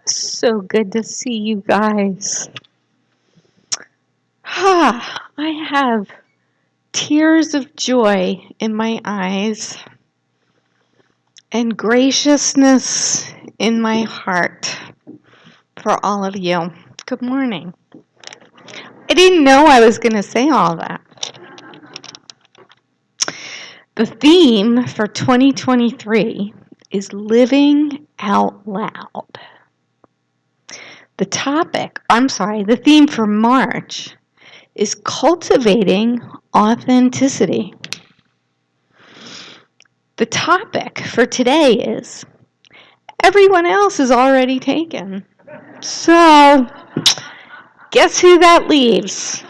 So good to see you guys. I have tears of joy in my eyes and graciousness in my heart for all of you. Good morning. I didn't know I was going to say all that. The theme for 2023 is living out loud. The theme for March is cultivating authenticity. The topic for today is everyone else is already taken. So, guess who that leaves?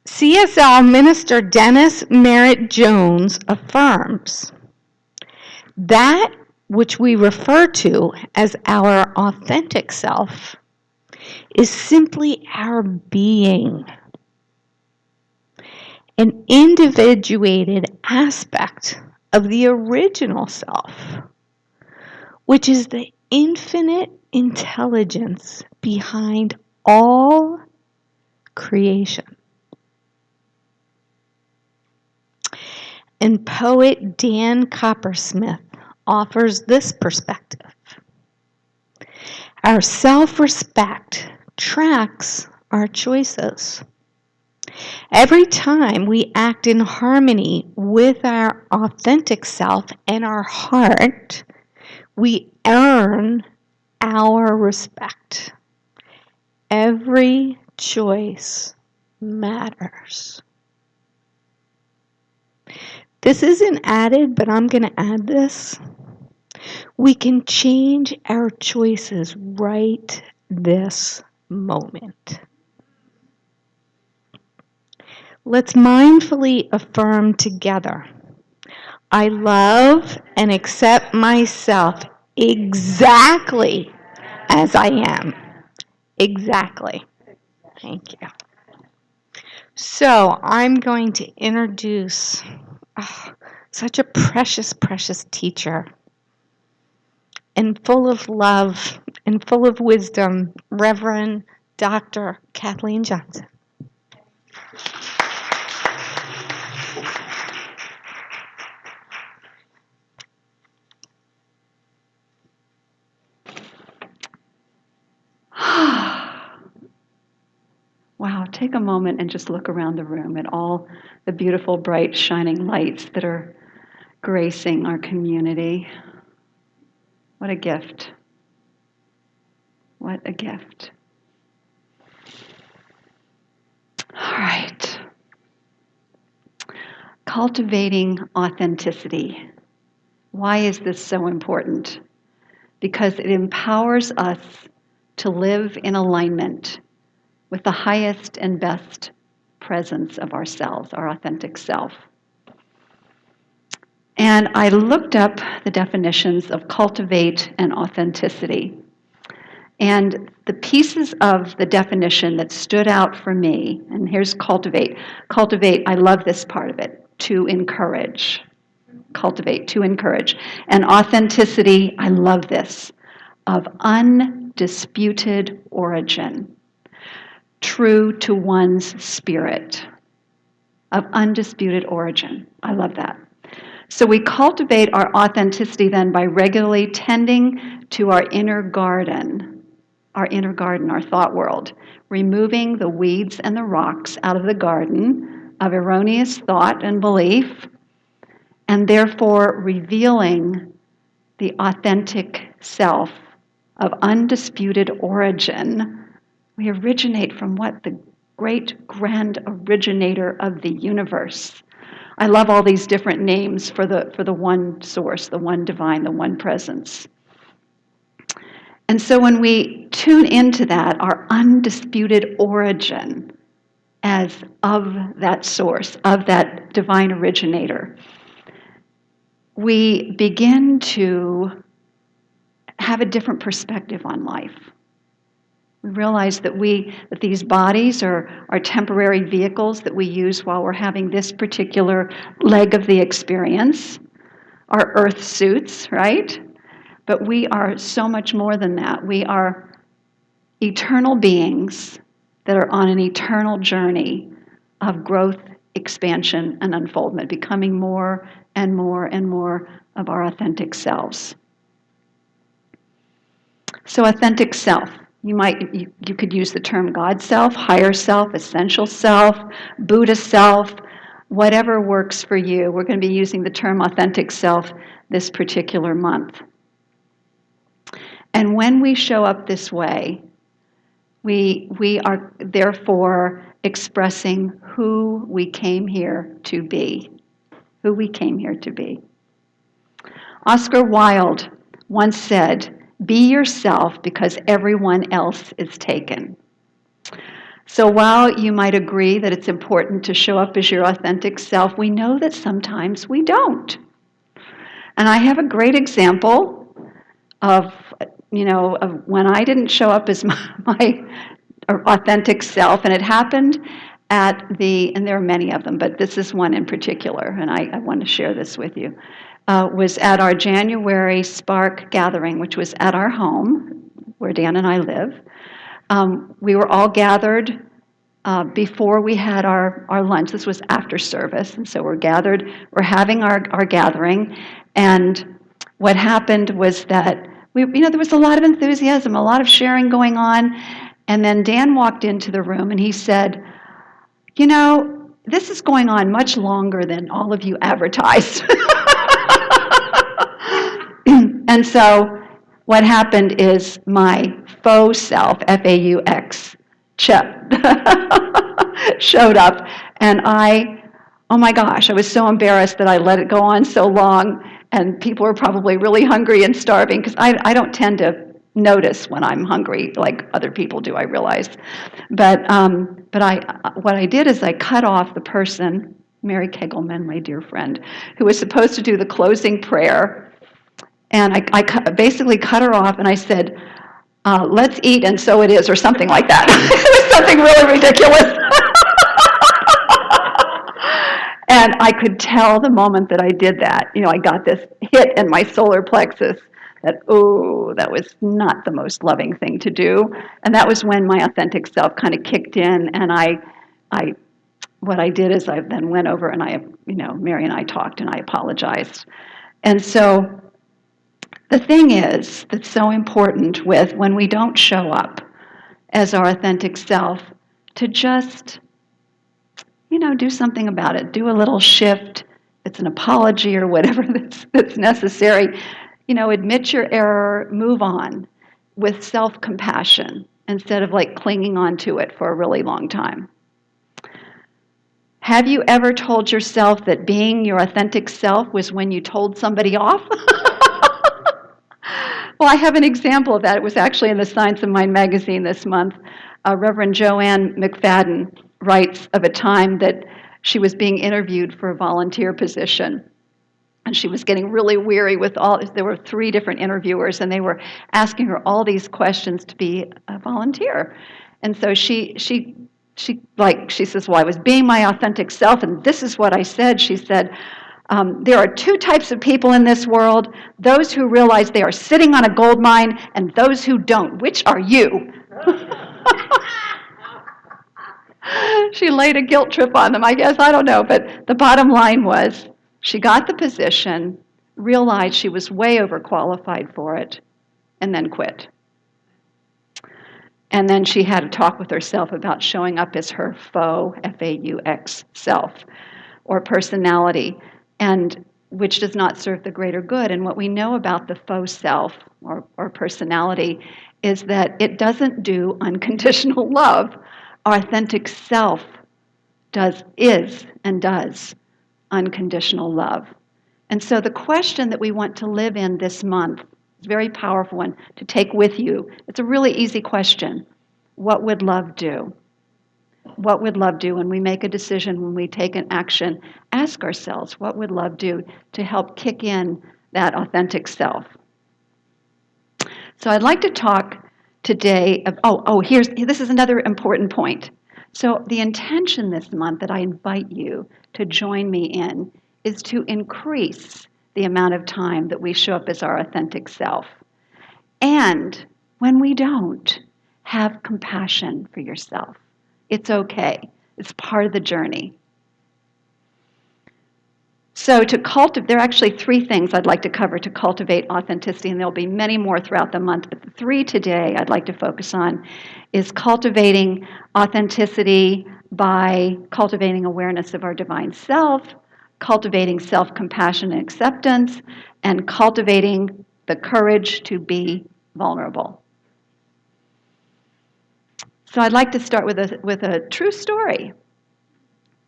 CSL Minister Dennis Merritt Jones affirms that which we refer to as our authentic self is simply our being, an individuated aspect of the original self, which is the infinite intelligence behind all creation. And poet Dan Coppersmith offers this perspective. Our self-respect tracks our choices. Every time we act in harmony with our authentic self and our heart, we earn our respect. Every choice matters. This isn't added, but I'm going to add this. We can change our choices right this moment. Let's mindfully affirm together. I love and accept myself exactly as I am. Exactly. Thank you. So I'm going to introduce such a precious, precious teacher, and full of love and full of wisdom, Reverend Dr. Kathleen Johnson. Wow, take a moment and just look around the room at all the beautiful, bright, shining lights that are gracing our community. What a gift. What a gift. All right. Cultivating authenticity. Why is this so important? Because it empowers us to live in alignment with the highest and best presence of ourselves, our authentic self. And I looked up the definitions of cultivate and authenticity. And the pieces of the definition that stood out for me, and here's cultivate. Cultivate, I love this part of it, to encourage. Cultivate, to encourage. And authenticity, I love this, of undisputed origin. True to one's spirit, of undisputed origin. I love that. So we cultivate our authenticity then by regularly tending to our inner garden, our thought world, removing the weeds and the rocks out of the garden of erroneous thought and belief, and therefore revealing the authentic self of undisputed origin. We originate from what? The great grand originator of the universe. I love all these different names for the one source, the one divine, the one presence. And so when we tune into that, our undisputed origin as of that source, of that divine originator, we begin to have a different perspective on life. We realize that these bodies are temporary vehicles that we use while we're having this particular leg of the experience, our earth suits, right? But we are so much more than that. We are eternal beings that are on an eternal journey of growth, expansion, and unfoldment, becoming more and more and more of our authentic selves. So authentic self. You could use the term God self, higher self, essential self, Buddha self, whatever works for you. We're going to be using the term authentic self this particular month. And when we show up this way, we are therefore expressing who we came here to be. Who we came here to be. Oscar Wilde once said, "Be yourself because everyone else is taken." So while you might agree that it's important to show up as your authentic self, we know that sometimes we don't. And I have a great example of when I didn't show up as my authentic self, and it happened and there are many of them, but this is one in particular, and I want to share this with you, was at our January Spark gathering, which was at our home, where Dan and I live. We were all gathered before we had our lunch. This was after service, and so we're having our gathering, and what happened was that there was a lot of enthusiasm, a lot of sharing going on, and then Dan walked into the room and he said, this is going on much longer than all of you advertised. And so what happened is my faux self, F-A-U-X, showed up, and oh my gosh, I was so embarrassed that I let it go on so long, and people were probably really hungry and starving, because I don't tend to notice when I'm hungry like other people do, I realize. But what I did is I cut off the person, Mary Kegelman, my dear friend, who was supposed to do the closing prayer, and I basically cut her off, and I said, let's eat and so it is, or something like that. It was something really ridiculous. And I could tell the moment that I did that, I got this hit in my solar plexus that was not the most loving thing to do. And that was when my authentic self kind of kicked in, and what I did is I then went over and Mary and I talked and I apologized. And so the thing is that's so important when we don't show up as our authentic self, to just do something about it. Do a little shift. It's an apology or whatever that's necessary. Admit your error, move on with self-compassion instead of clinging on to it for a really long time. Have you ever told yourself that being your authentic self was when you told somebody off? Well, I have an example of that. It was actually in the Science of Mind magazine this month. Reverend Joanne McFadden writes of a time that she was being interviewed for a volunteer position. And she was getting really weary there were 3 different interviewers, and they were asking her all these questions to be a volunteer. And so she says, well, I was being my authentic self, and this is what I said. She said, there are 2 types of people in this world: those who realize they are sitting on a gold mine and those who don't. Which are you? She laid a guilt trip on them, I guess. I don't know. But the bottom line was she got the position, realized she was way overqualified for it, and then quit. And then she had a talk with herself about showing up as her faux, F-A-U-X, self, or personality, and which does not serve the greater good. And what we know about the faux self or personality is that it doesn't do unconditional love. Our authentic self does unconditional love. And so the question that we want to live in this month is a very powerful one to take with you. It's a really easy question. What would love do? What would love do when we make a decision, when we take an action? Ask ourselves, what would love do to help kick in that authentic self? So I'd like to talk today this is another important point. So the intention this month that I invite you to join me in is to increase the amount of time that we show up as our authentic self. And when we don't, have compassion for yourself. It's okay. It's part of the journey. So there are actually 3 things I'd like to cover to cultivate authenticity, and there'll be many more throughout the month, but the 3 today I'd like to focus on is cultivating authenticity by cultivating awareness of our divine self, cultivating self-compassion and acceptance, and cultivating the courage to be vulnerable. So I'd like to start with a true story.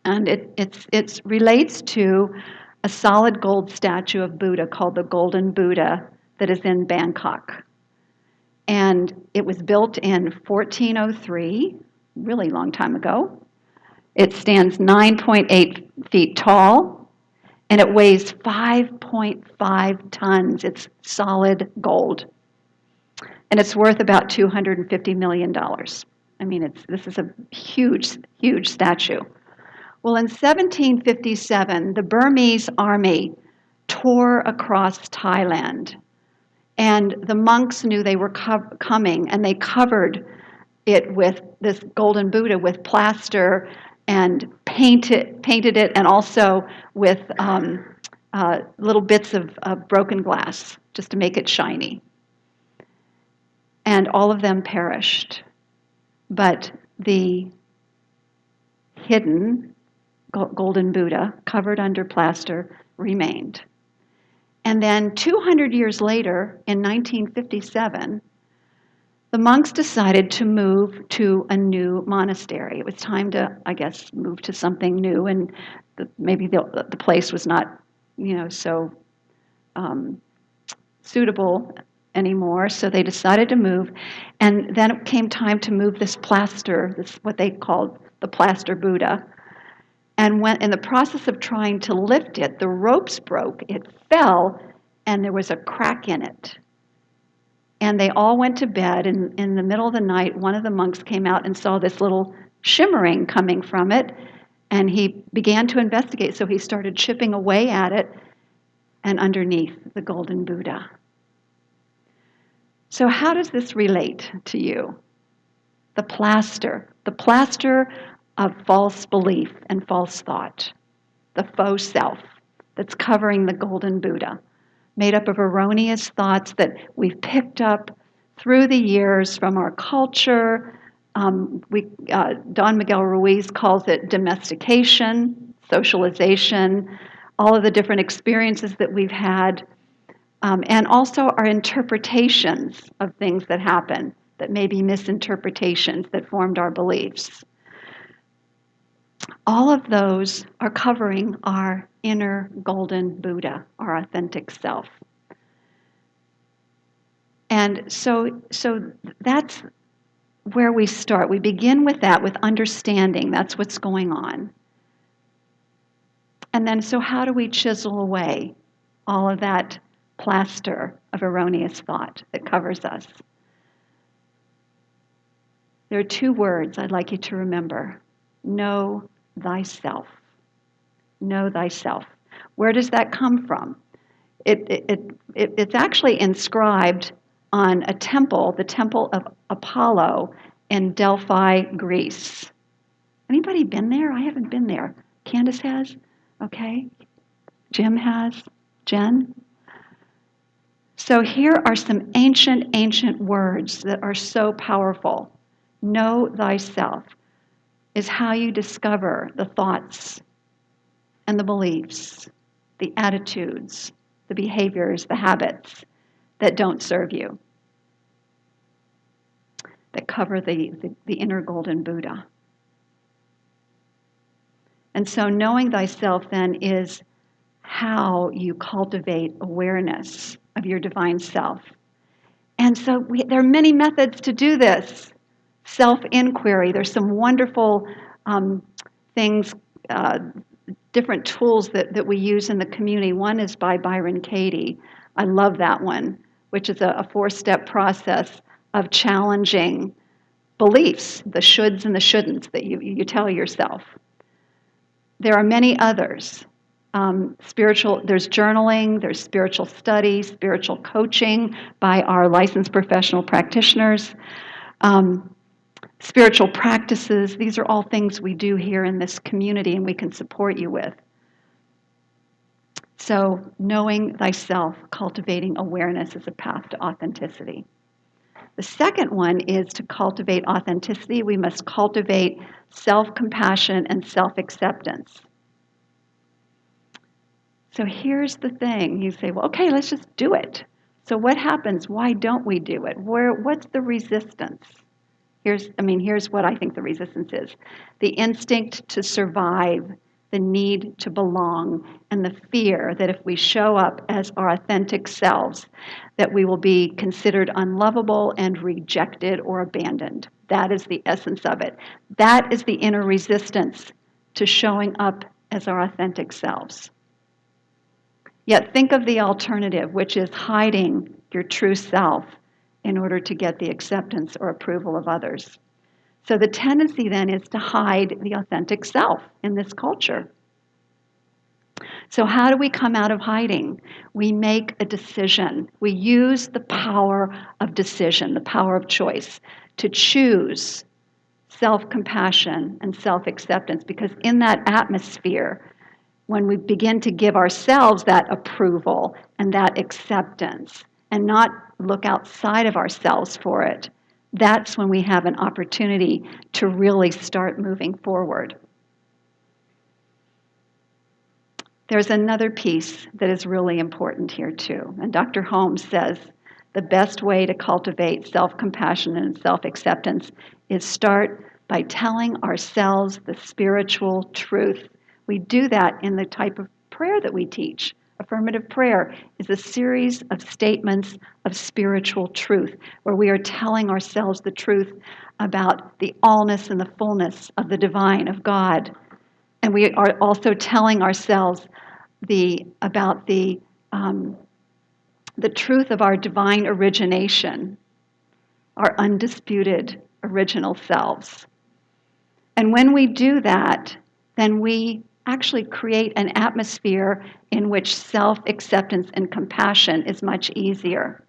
And it relates to a solid gold statue of Buddha called the Golden Buddha that is in Bangkok. And it was built in 1403, really long time ago. It stands 9.8 feet tall, and it weighs 5.5 tons. It's solid gold. And it's worth about $250 million. I mean, this is a huge, huge statue. Well, in 1757, the Burmese army tore across Thailand, and the monks knew they were coming, and they covered it with this golden Buddha with plaster and painted it, and also with little bits of broken glass just to make it shiny. And all of them perished, but the hidden golden Buddha, covered under plaster, remained. And then 200 years later, in 1957, the monks decided to move to a new monastery. It was time to, I guess, move to something new, and maybe the place was not, so suitable anymore. So they decided to move, and then it came time to move this plaster, what they called the plaster Buddha. And when in the process of trying to lift it, the ropes broke, it fell, and there was a crack in it. And they all went to bed, and in the middle of the night, one of the monks came out and saw this little shimmering coming from it, and he began to investigate. So he started chipping away at it, and underneath, the golden Buddha. So how does this relate to you? The plaster of false belief and false thought, the faux self that's covering the golden Buddha, made up of erroneous thoughts that we've picked up through the years from our culture. Don Miguel Ruiz calls it domestication, socialization, all of the different experiences that we've had, and also our interpretations of things that happen that may be misinterpretations that formed our beliefs. All of those are covering our inner golden Buddha, our authentic self. And so that's where we start. We begin with that, with understanding that's what's going on. And then, so how do we chisel away all of that plaster of erroneous thought that covers us? There are 2 words I'd like you to remember. Know thyself. Know thyself. Where does that come from? It's actually inscribed on a temple, the Temple of Apollo in Delphi, Greece. Anybody been there? I haven't been there. Candace has? Okay. Jim has? Jen? So here are some ancient words that are so powerful. Know thyself is how you discover the thoughts and the beliefs, the attitudes, the behaviors, the habits that don't serve you, that cover the inner golden Buddha. And so knowing thyself then is how you cultivate awareness of your divine self. And so there are many methods to do this. Self-inquiry. There's some wonderful things, different tools that we use in the community. One is by Byron Katie. I love that one, which is a 4-step process of challenging beliefs, the shoulds and the shouldn'ts that you tell yourself. There are many others. There's journaling, there's spiritual study, spiritual coaching by our licensed professional practitioners, spiritual practices. These are all things we do here in this community and we can support you with. So, knowing thyself, cultivating awareness is a path to authenticity. The second one is to cultivate authenticity, we must cultivate self-compassion and self-acceptance. So here's the thing. You say, well, okay, let's just do it. So what happens? Why don't we do it? What's the resistance? Here's what I think the resistance is. The instinct to survive, the need to belong, and the fear that if we show up as our authentic selves, that we will be considered unlovable and rejected or abandoned. That is the essence of it. That is the inner resistance to showing up as our authentic selves. Yet think of the alternative, which is hiding your true self in order to get the acceptance or approval of others. So the tendency then is to hide the authentic self in this culture. So how do we come out of hiding? We make a decision. We use the power of decision, the power of choice, to choose self-compassion and self-acceptance, because in that atmosphere, when we begin to give ourselves that approval and that acceptance and not look outside of ourselves for it, that's when we have an opportunity to really start moving forward. There's another piece that is really important here too. And Dr. Holmes says the best way to cultivate self-compassion and self-acceptance is start by telling ourselves the spiritual truth. We do that in the type of prayer that we teach. Affirmative prayer is a series of statements of spiritual truth where we are telling ourselves the truth about the allness and the fullness of the divine, of God. And we are also telling ourselves about the truth of our divine origination, our undisputed original selves. And when we do that, then we actually create an atmosphere in which self-acceptance and compassion is much easier.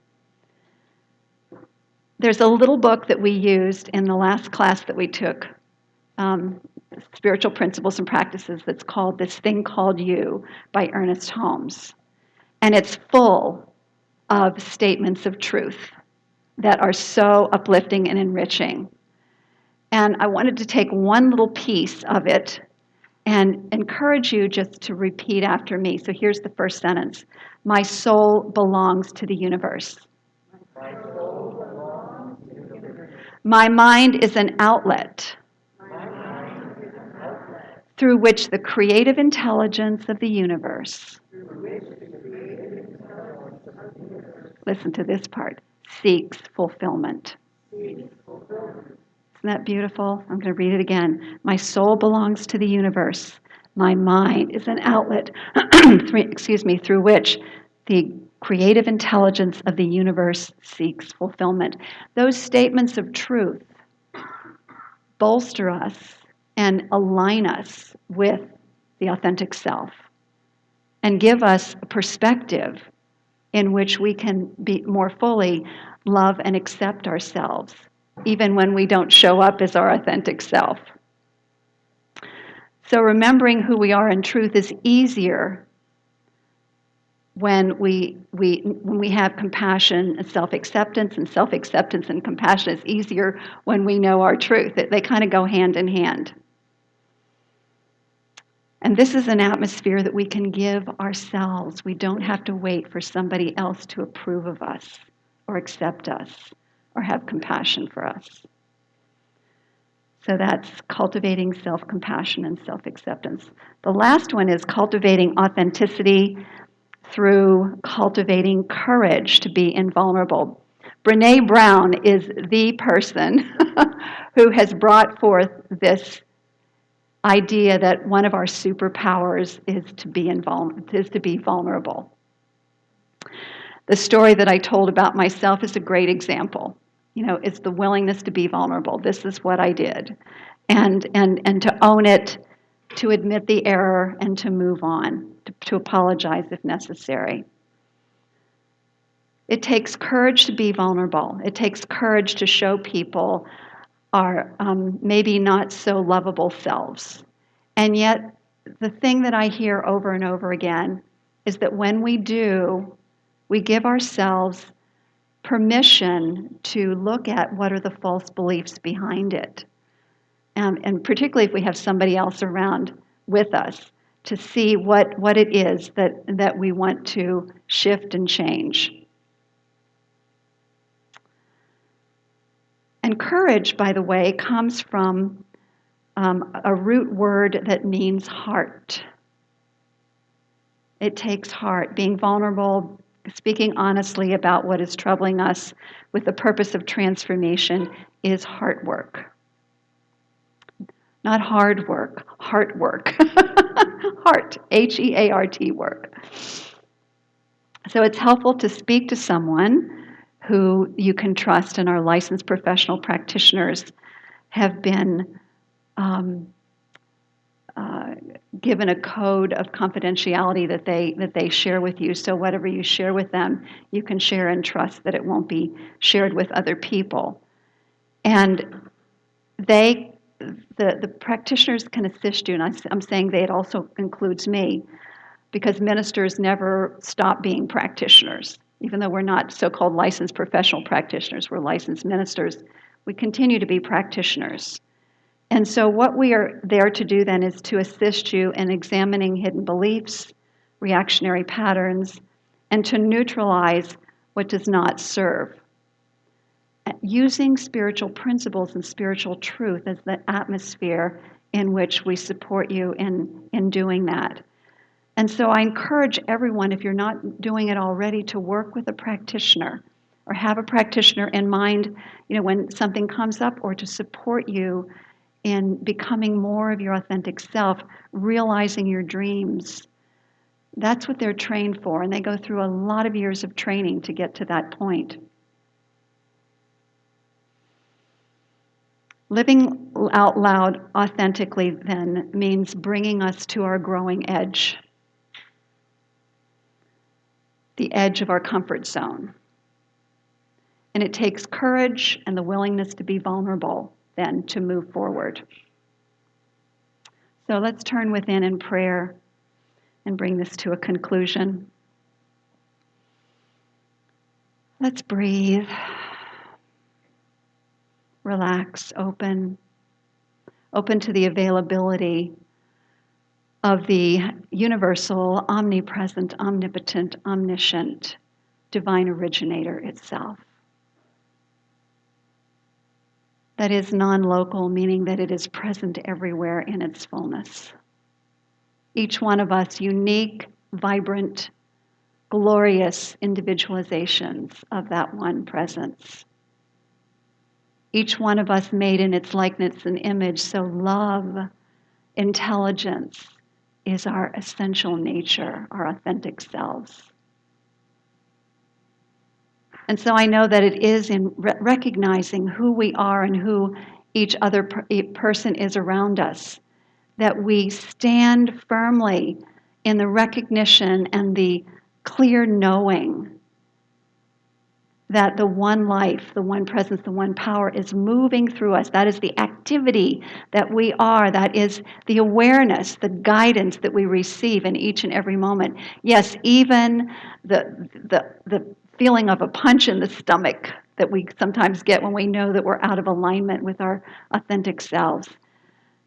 There's a little book that we used in the last class that we took, Spiritual Principles and Practices, that's called This Thing Called You by Ernest Holmes. And it's full of statements of truth that are so uplifting and enriching. And I wanted to take one little piece of it and encourage you just to repeat after me. So here's the first sentence. My soul belongs to the universe. My mind is an outlet through which the creative intelligence of the universe, listen to this part, seeks fulfillment. Isn't that beautiful? I'm going to read it again. My soul belongs to the universe. My mind is an outlet, through which the creative intelligence of the universe seeks fulfillment. Those statements of truth bolster us and align us with the authentic self and give us a perspective in which we can be more fully love and accept ourselves, even when we don't show up as our authentic self. So remembering who we are in truth is easier when we have compassion and self-acceptance and compassion is easier when we know our truth. They kind of go hand in hand. And this is an atmosphere that we can give ourselves. We don't have to wait for somebody else to approve of us or accept us or have compassion for us. So that's cultivating self-compassion and self-acceptance. The last one is cultivating authenticity through cultivating courage to be invulnerable. Brené Brown is the person who has brought forth this idea that one of our superpowers is to be vulnerable. The story that I told about myself is a great example. It's the willingness to be vulnerable. This is what I did. And to own it, to admit the error, and to move on, to apologize if necessary. It takes courage to be vulnerable. It takes courage to show people our maybe not so lovable selves. And yet, the thing that I hear over and over again is that when we do, we give ourselves permission to look at what are the false beliefs behind it. And particularly if we have somebody else around with us, to see what it is that we want to shift and change. And courage, by the way, comes from a root word that means heart. It takes heart. Being vulnerable, speaking honestly about what is troubling us with the purpose of transformation is heart work. Not hard work, heart work. Heart, H-E-A-R-T work. So it's helpful to speak to someone who you can trust, and our licensed professional practitioners have been given a code of confidentiality that they share with you. So whatever you share with them, you can share and trust that it won't be shared with other people. And the practitioners can assist you, and I'm saying they, it also includes me, because ministers never stop being practitioners. Even though we're not so-called licensed professional practitioners, we're licensed ministers, we continue to be practitioners. And so what we are there to do then is to assist you in examining hidden beliefs, reactionary patterns, and to neutralize what does not serve. Using spiritual principles and spiritual truth as the atmosphere in which we support you in doing that. And so I encourage everyone, if you're not doing it already, to work with a practitioner or have a practitioner in mind, when something comes up, or to support you in becoming more of your authentic self, realizing your dreams. That's what they're trained for, and they go through a lot of years of training to get to that point. Living out loud authentically then means bringing us to our growing edge, the edge of our comfort zone. And it takes courage and the willingness to be vulnerable then to move forward. So let's turn within in prayer and bring this to a conclusion. Let's breathe, relax, open to the availability of the universal, omnipresent, omnipotent, omniscient, divine originator itself. That is non-local, meaning that it is present everywhere in its fullness. Each one of us unique, vibrant, glorious individualizations of that one presence. Each one of us made in its likeness and image, so love, intelligence is our essential nature, our authentic selves. And so I know that it is in recognizing who we are and who each other person is around us that we stand firmly in the recognition and the clear knowing that the one life, the one presence, the one power is moving through us. That is the activity that we are. That is the awareness, the guidance that we receive in each and every moment. Yes, even the feeling of a punch in the stomach that we sometimes get when we know that we're out of alignment with our authentic selves.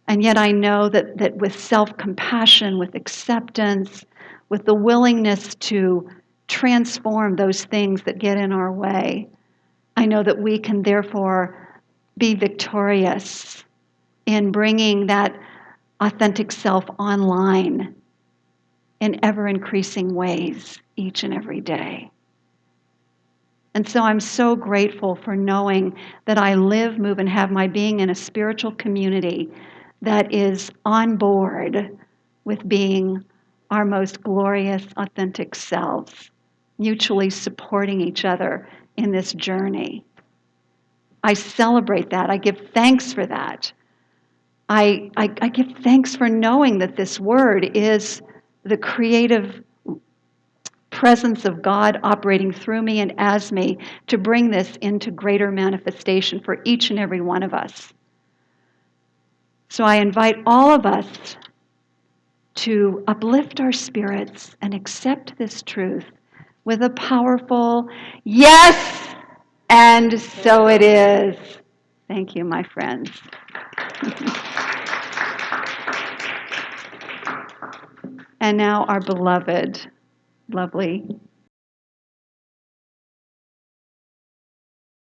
And yet I know that with self-compassion, with acceptance, with the willingness to transform those things that get in our way, I know that we can therefore be victorious in bringing that authentic self online in ever-increasing ways each and every day. And so I'm so grateful for knowing that I live, move, and have my being in a spiritual community that is on board with being our most glorious, authentic selves, mutually supporting each other in this journey. I celebrate that. I give thanks for that. I give thanks for knowing that this word is the creative presence of God operating through me and as me to bring this into greater manifestation for each and every one of us. So I invite all of us to uplift our spirits and accept this truth with a powerful yes, and so it is. Thank you, my friends. And now our beloved, lovely